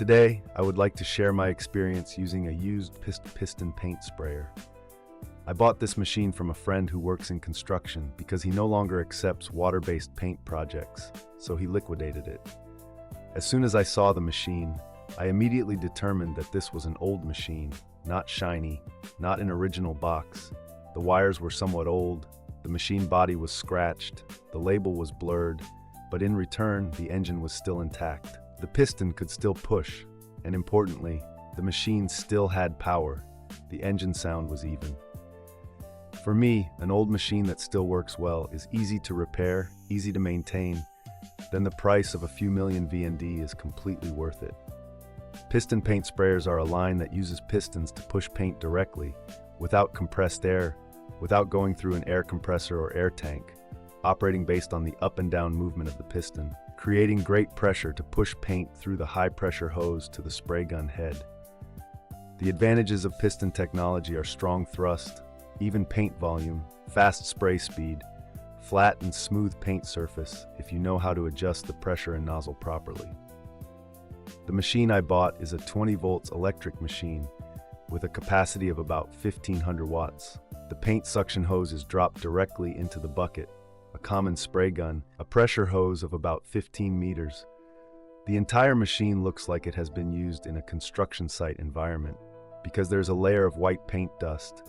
Today, I would like to share my experience using a used piston paint sprayer. I bought this machine from a friend who works in construction because he no longer accepts water-based paint projects, so he liquidated it. As soon as I saw the machine, I immediately determined that this was an old machine, not shiny, not an original box. The wires were somewhat old, the machine body was scratched, the label was blurred, but in return, the engine was still intact. The piston could still push, and importantly, the machine still had power. The engine sound was even. For me, an old machine that still works well is easy to repair, easy to maintain, then the price of a few million VND is completely worth it. Piston paint sprayers are a line that uses pistons to push paint directly, without compressed air, without going through an air compressor or air tank, operating based on the up and down movement of the piston, creating great pressure to push paint through the high-pressure hose to the spray gun head. The advantages of piston technology are strong thrust, even paint volume, fast spray speed, flat and smooth paint surface if you know how to adjust the pressure and nozzle properly. The machine I bought is a 20 volts electric machine with a capacity of about 1500 watts. The paint suction hose is dropped directly into the bucket, a common spray gun, a pressure hose of about 15 meters. The entire machine looks like it has been used in a construction site environment because there's a layer of white paint dust.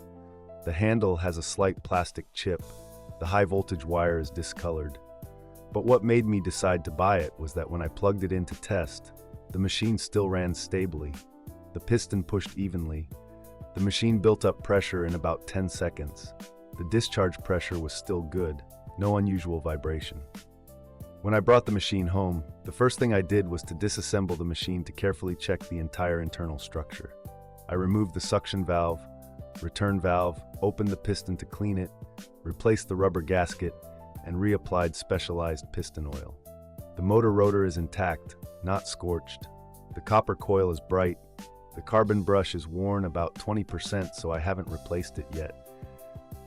The handle has a slight plastic chip. The high voltage wire is discolored. But what made me decide to buy it was that when I plugged it in to test, the machine still ran stably. The piston pushed evenly. The machine built up pressure in about 10 seconds. The discharge pressure was still good. No unusual vibration. When I brought the machine home, the first thing I did was to disassemble the machine to carefully check the entire internal structure. I removed the suction valve, return valve, opened the piston to clean it, replaced the rubber gasket, and reapplied specialized piston oil. The motor rotor is intact, not scorched. The copper coil is bright. The carbon brush is worn about 20%, so I haven't replaced it yet.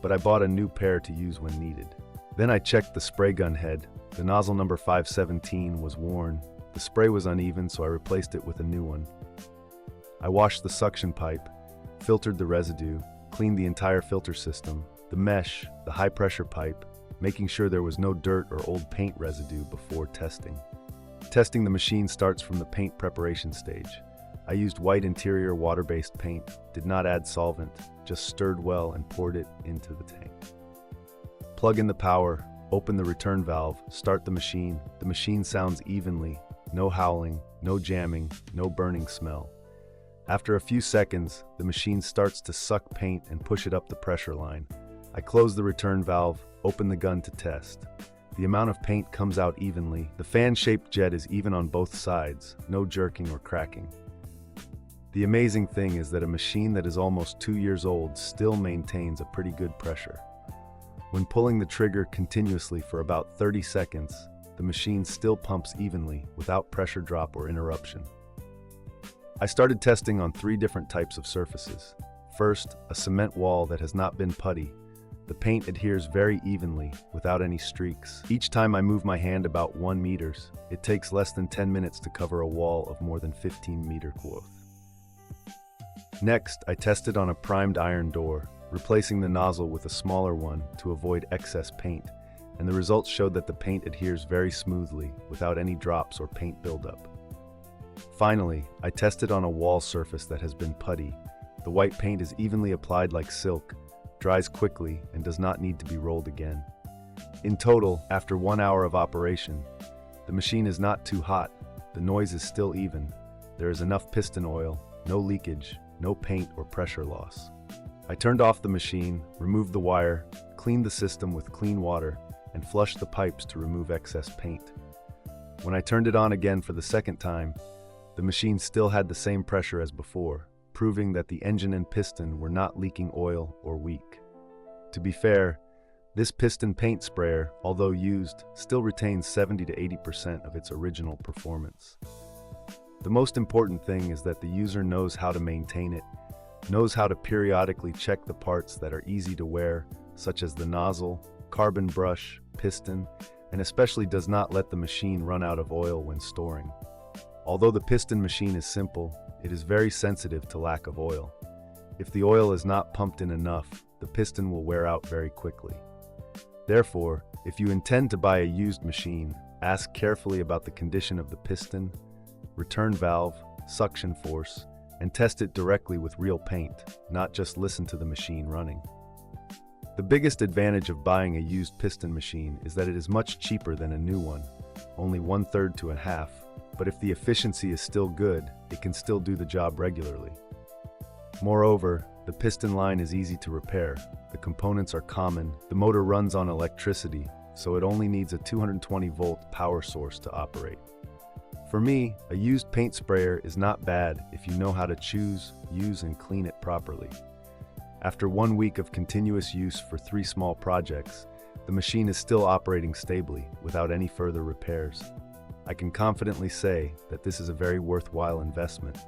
But I bought a new pair to use when needed. Then I checked the spray gun head. The nozzle number 517 was worn. The spray was uneven, so I replaced it with a new one. I washed the suction pipe, filtered the residue, cleaned the entire filter system, the mesh, the high-pressure pipe, making sure there was no dirt or old paint residue before testing. Testing the machine starts from the paint preparation stage. I used white interior water-based paint, did not add solvent, just stirred well and poured it into the tank. Plug in the power, open the return valve, start the machine. The machine sounds evenly, no howling, no jamming, no burning smell. After a few seconds, the machine starts to suck paint and push it up the pressure line. I close the return valve, open the gun to test. The amount of paint comes out evenly. The fan-shaped jet is even on both sides, no jerking or cracking. The amazing thing is that a machine that is almost 2 years old still maintains a pretty good pressure. When pulling the trigger continuously for about 30 seconds, the machine still pumps evenly without pressure drop or interruption. I started testing on 3 different types of surfaces. First, a cement wall that has not been putty. The paint adheres very evenly, without any streaks. Each time I move my hand about 1 meter, it takes less than 10 minutes to cover a wall of more than 15 meter growth. Next, I tested on a primed iron door, replacing the nozzle with a smaller one to avoid excess paint, and the results showed that the paint adheres very smoothly, without any drops or paint buildup. Finally, I tested on a wall surface that has been putty. The white paint is evenly applied like silk, dries quickly, and does not need to be rolled again. In total, after 1 hour of operation, the machine is not too hot, the noise is still even, there is enough piston oil, no leakage, no paint or pressure loss. I turned off the machine, removed the wire, cleaned the system with clean water, and flushed the pipes to remove excess paint. When I turned it on again for the second time, the machine still had the same pressure as before, proving that the engine and piston were not leaking oil or weak. To be fair, this piston paint sprayer, although used, still retains 70 to 80% of its original performance. The most important thing is that the user knows how to maintain it, knows how to periodically check the parts that are easy to wear, such as the nozzle, carbon brush, piston, and especially does not let the machine run out of oil when storing. Although the piston machine is simple, it is very sensitive to lack of oil. If the oil is not pumped in enough, the piston will wear out very quickly. Therefore, if you intend to buy a used machine, ask carefully about the condition of the piston, return valve, suction force, and test it directly with real paint, not just listen to the machine running. The biggest advantage of buying a used piston machine is that it is much cheaper than a new one, only 1/3 to a half, but if the efficiency is still good, it can still do the job regularly. Moreover, the piston line is easy to repair, the components are common, the motor runs on electricity, so it only needs a 220-volt power source to operate. For me, a used paint sprayer is not bad if you know how to choose, use, and clean it properly. After 1 week of continuous use for 3 small projects, the machine is still operating stably, without any further repairs. I can confidently say that this is a very worthwhile investment,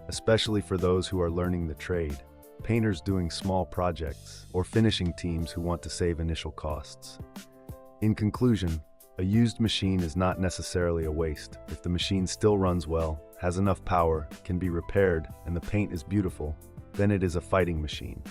especially for those who are learning the trade, painters doing small projects, or finishing teams who want to save initial costs. In conclusion, a used machine is not necessarily a waste. If the machine still runs well, has enough power, can be repaired, and the paint is beautiful, then it is a fighting machine.